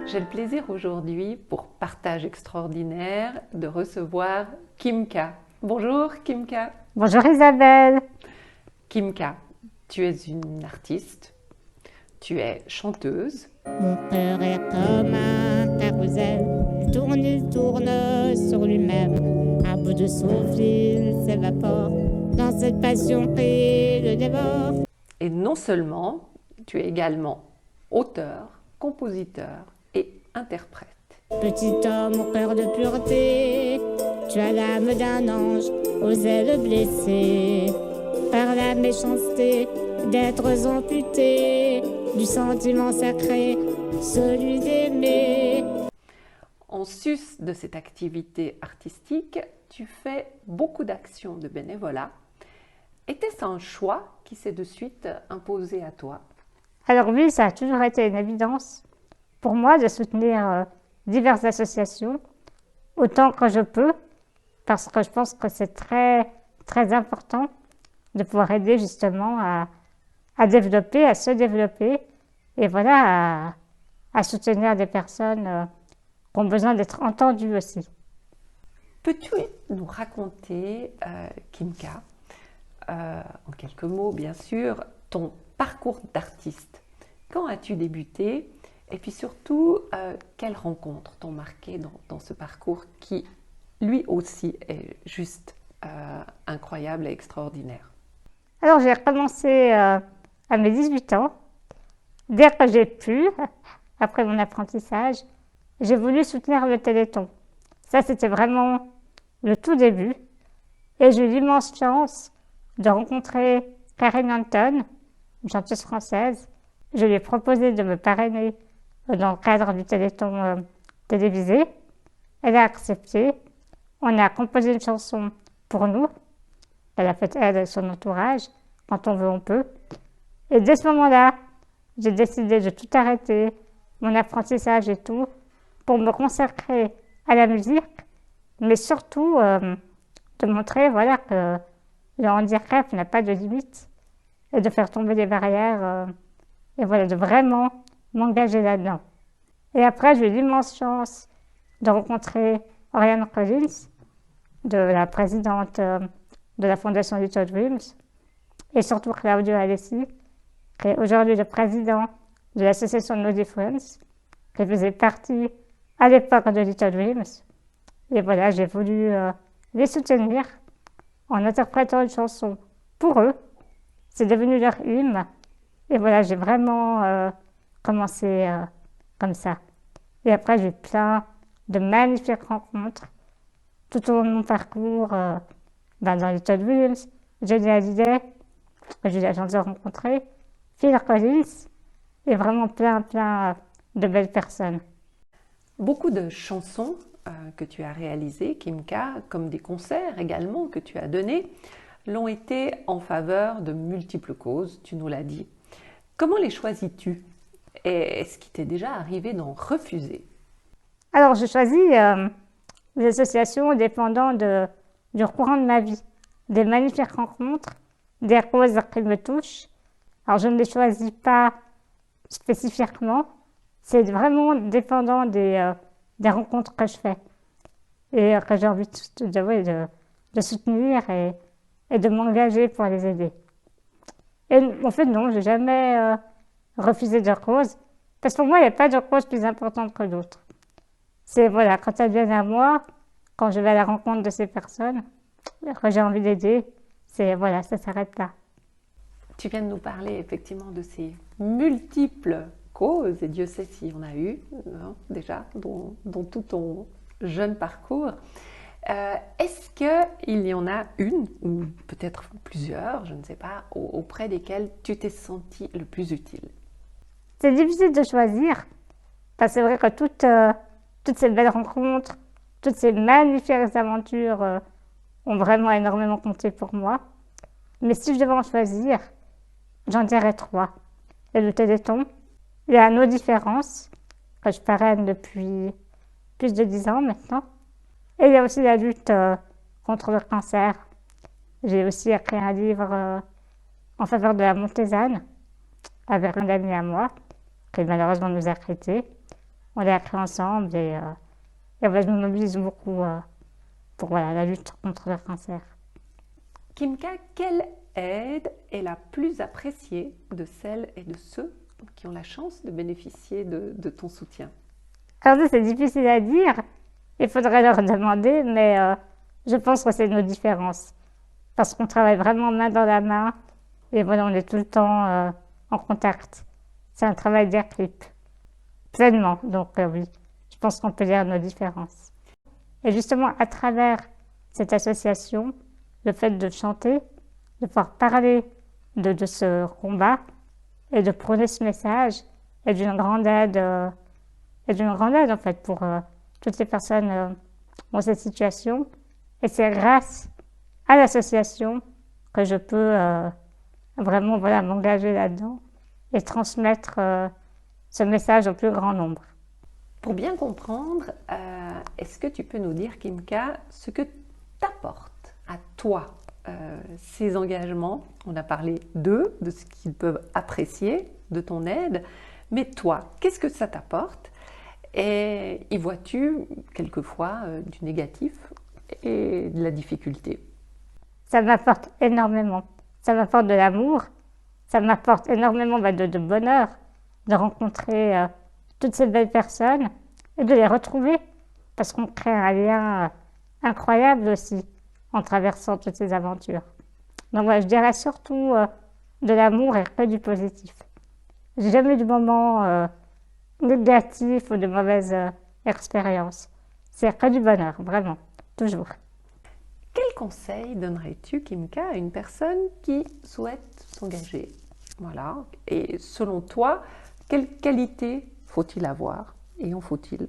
J'ai le plaisir aujourd'hui, pour partage extraordinaire, de recevoir Kimka. Bonjour Kimka. Bonjour Isabelle. Kimka, tu es une artiste, tu es chanteuse. Mon cœur est comme un carrousel, il tourne sur lui-même. Un bout de souffle, il s'évapore dans cette passion qui le dévore. Et non seulement, tu es également auteur, compositeur et interprète. Petit homme au cœur de pureté, tu as l'âme d'un ange, aux ailes blessées par la méchanceté d'êtres amputés du sentiment sacré, celui d'aimer. En sus de cette activité artistique, tu fais beaucoup d'actions de bénévolat. Était-ce un choix qui s'est de suite imposé à toi? Alors oui, ça a toujours été une évidence pour moi de soutenir diverses associations autant que je peux, parce que je pense que c'est très, très important de pouvoir aider justement à développer, à se développer et voilà, à soutenir des personnes qui ont besoin d'être entendues aussi. Peux-tu nous raconter, Kimka, en quelques mots bien sûr, ton parcours d'artiste? Quand as-tu débuté? Et puis surtout, quelles rencontres t'ont marqué dans ce parcours qui, lui aussi, est juste incroyable et extraordinaire? Alors j'ai commencé à mes 18 ans. Dès que j'ai pu, après mon apprentissage, j'ai voulu soutenir le Téléthon. Ça, c'était vraiment le tout début. Et j'ai eu l'immense chance de rencontrer Karine Anton, une chanteuse française. Je lui ai proposé de me parrainer dans le cadre du Téléthon télévisé. Elle a accepté. On a composé une chanson pour nous. Elle a fait elle et son entourage. Quand on veut, on peut. Et dès ce moment-là, j'ai décidé de tout arrêter, mon apprentissage et tout, pour me consacrer à la musique, mais surtout de montrer voilà, que le handicap n'a pas de limite et de faire tomber les barrières et voilà, de vraiment m'engager là-dedans. Et après, j'ai eu l'immense chance de rencontrer Oriane Collins, de la présidente de la Fondation Little Dreams, et surtout Claudio Alessi, qui est aujourd'hui le président de l'association No Difference, qui faisait partie à l'époque de Little Dreams. Et voilà, j'ai voulu les soutenir en interprétant une chanson pour eux. C'est devenu leur hymne. Et voilà, j'ai vraiment commencé comme ça. Et après, j'ai eu plein de magnifiques rencontres tout au long de mon parcours dans Little Dreams. Johnny Hallyday, que j'ai eu la chance de rencontrer, Phil Collins, et vraiment plein de belles personnes. Beaucoup de chansons que tu as réalisées, Kimka, comme des concerts également que tu as donnés, l'ont été en faveur de multiples causes, tu nous l'as dit. Comment les choisis-tu? Et est-ce qu'il t'est déjà arrivé d'en refuser? Alors, je choisis les associations dépendant du courant de ma vie, des magnifiques rencontres, des causes qui me touchent. Alors, je ne les choisis pas spécifiquement, c'est vraiment dépendant des rencontres que je fais et que j'ai envie de soutenir et de m'engager pour les aider. Et en fait, non, j'ai jamais refusé de cause, parce que pour moi, il n'y a pas de cause plus importante que d'autres. C'est voilà, quand elles viennent à moi, quand je vais à la rencontre de ces personnes, que j'ai envie d'aider, c'est voilà, ça s'arrête là. Tu viens de nous parler effectivement de ces multiples causes, et Dieu sait s'il y en a eu, hein, déjà, dans tout ton jeune parcours. Est-ce qu'il y en a une, ou peut-être plusieurs, je ne sais pas, auprès desquelles tu t'es senti le plus utile? C'est difficile de choisir, parce que c'est vrai que toutes ces belles rencontres, toutes ces magnifiques aventures ont vraiment énormément compté pour moi. Mais si je devais en choisir, j'en dirais 3. Il y a le Téléthon, il y a Nos Différences, que je parraine depuis plus de 10 ans maintenant. Et il y a aussi la lutte contre le cancer. J'ai aussi écrit un livre en faveur de la Montésane, avec un ami à moi, qui malheureusement nous a quittés. on l'a écrit ensemble et voilà, je me mobilise beaucoup pour voilà, la lutte contre le cancer. Kimka, quelle aide est la plus appréciée de celles et de ceux qui ont la chance de bénéficier de ton soutien? Alors ça, c'est difficile à dire, il faudrait leur demander, mais je pense que c'est nos différences. Parce qu'on travaille vraiment main dans la main et voilà, on est tout le temps en contact. C'est un travail d'équipe, pleinement, donc oui, je pense qu'on peut dire nos différences. Et justement, à travers cette association, le fait de chanter, de pouvoir parler de ce combat et de prôner ce message est d'une grande aide, en fait pour toutes les personnes dans cette situation. Et c'est grâce à l'association que je peux vraiment voilà, m'engager là-dedans et transmettre ce message au plus grand nombre. Pour bien comprendre, est-ce que tu peux nous dire, Kimka, ce que t'apporte à toi ces engagements? On a parlé d'eux, de ce qu'ils peuvent apprécier, de ton aide, mais toi, qu'est-ce que ça t'apporte? Et y vois-tu quelquefois du négatif et de la difficulté? Ça m'apporte énormément. Ça m'apporte de l'amour, ça m'apporte énormément de bonheur de rencontrer toutes ces belles personnes et de les retrouver parce qu'on crée un lien incroyable aussi en traversant toutes ces aventures. Donc voilà, je dirais surtout de l'amour et que du positif. J'ai jamais eu de moment négatif ou de mauvaise expérience. C'est que du bonheur, vraiment, toujours. Quel conseil donnerais-tu, Kimka, à une personne qui souhaite s'engager? Voilà. Et selon toi, quelle qualité faut-il avoir et en faut-il?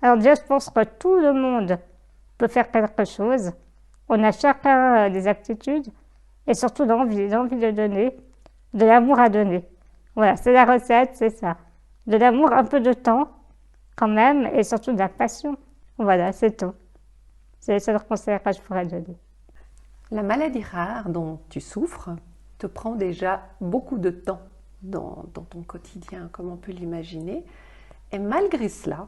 Alors déjà, je pense que tout le monde peut faire quelque chose. On a chacun des aptitudes et surtout l'envie de donner, de l'amour à donner. Voilà, c'est la recette, c'est ça. De l'amour, un peu de temps quand même et surtout de la passion. Voilà, c'est tout. C'est le seul conseil que je pourrais donner. La maladie rare dont tu souffres te prend déjà beaucoup de temps dans ton quotidien, comme on peut l'imaginer. Et malgré cela,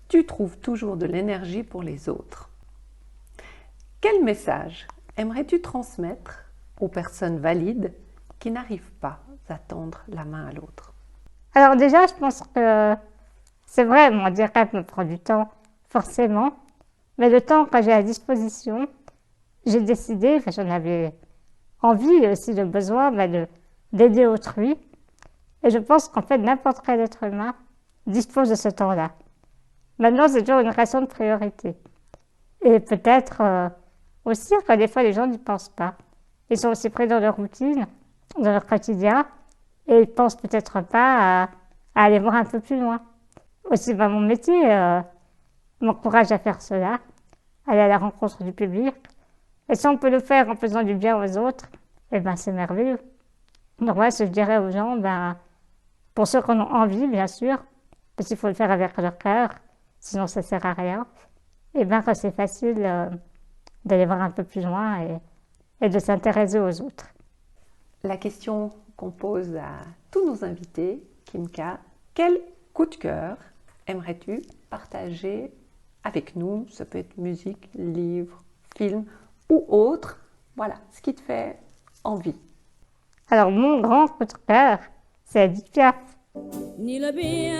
tu trouves toujours de l'énergie pour les autres. Quel message aimerais-tu transmettre aux personnes valides qui n'arrivent pas à tendre la main à l'autre? Alors déjà, je pense que c'est vrai, mon handicap me prend du temps, forcément. Mais le temps que j'ai à disposition, j'ai décidé, enfin j'en avais envie et aussi le besoin d'aider autrui. Et je pense qu'en fait, n'importe quel être humain dispose de ce temps-là. Maintenant, c'est toujours une question de priorité. Et peut-être aussi que des fois, les gens n'y pensent pas. Ils sont aussi pris dans leur routine, dans leur quotidien, et ils pensent peut-être pas à aller voir un peu plus loin. Aussi, mon métier m'encourage à faire cela, aller à la rencontre du public. Et si on peut le faire en faisant du bien aux autres, eh ben c'est merveilleux. Donc moi, je dirais aux gens, pour ceux qui en ont envie, bien sûr, parce qu'il faut le faire avec leur cœur, sinon ça ne sert à rien, et bien que c'est facile d'aller voir un peu plus loin et de s'intéresser aux autres. La question qu'on pose à tous nos invités, Kimka, quel coup de cœur aimerais-tu partager avec nous? Ça peut être musique, livre, film ou autre. Voilà, ce qui te fait envie. Alors, mon grand coup de cœur, c'est Edith Piaf. Ni le bien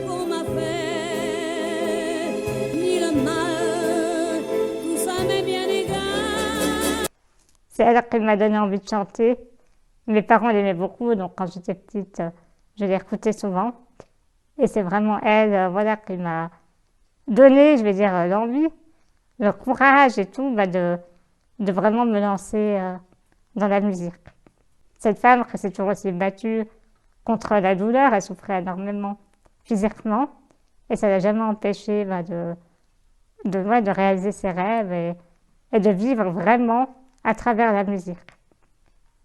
qu'on m'a fait, ni le mal, tout ça m'est bien égal. C'est elle qui m'a donné envie de chanter. Mes parents l'aimaient beaucoup, donc quand j'étais petite, je l'écoutais souvent. Et c'est vraiment elle, voilà, qui m'a donné, je vais dire, l'envie, le courage et tout, de vraiment me lancer dans la musique. Cette femme qui s'est toujours aussi battue contre la douleur, elle souffrait énormément physiquement, et ça ne l'a jamais empêché de réaliser ses rêves et de vivre vraiment à travers la musique.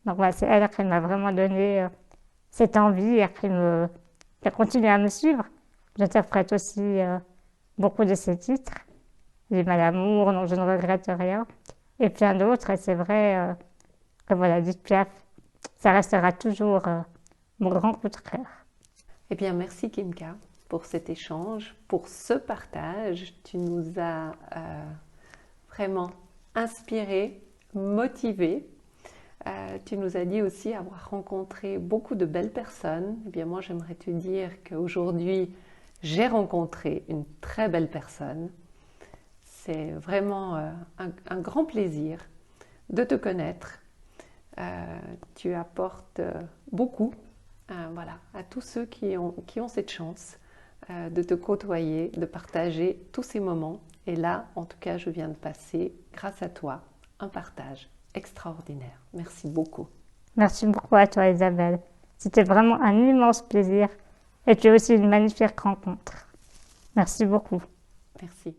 Donc voilà, c'est elle qui m'a vraiment donné cette envie et qui continue à me suivre. J'interprète aussi beaucoup de ses titres, Les Malamour, Non, je ne regrette rien, et plein d'autres. Et c'est vrai que voilà, Edith Piaf, ça restera toujours mon grand coup de cœur. Eh bien, merci Kimka pour cet échange, pour ce partage. Tu nous as vraiment inspiré, motivé. Tu nous as dit aussi avoir rencontré beaucoup de belles personnes. Eh bien, moi, j'aimerais te dire qu'aujourd'hui, j'ai rencontré une très belle personne. C'est vraiment un grand plaisir de te connaître. Tu apportes beaucoup voilà, à tous ceux qui ont cette chance de te côtoyer, de partager tous ces moments. Et là, en tout cas, je viens de passer, grâce à toi, un partage extraordinaire. Merci beaucoup. Merci beaucoup à toi, Isabelle. C'était vraiment un immense plaisir et tu es aussi une magnifique rencontre. Merci beaucoup. Merci.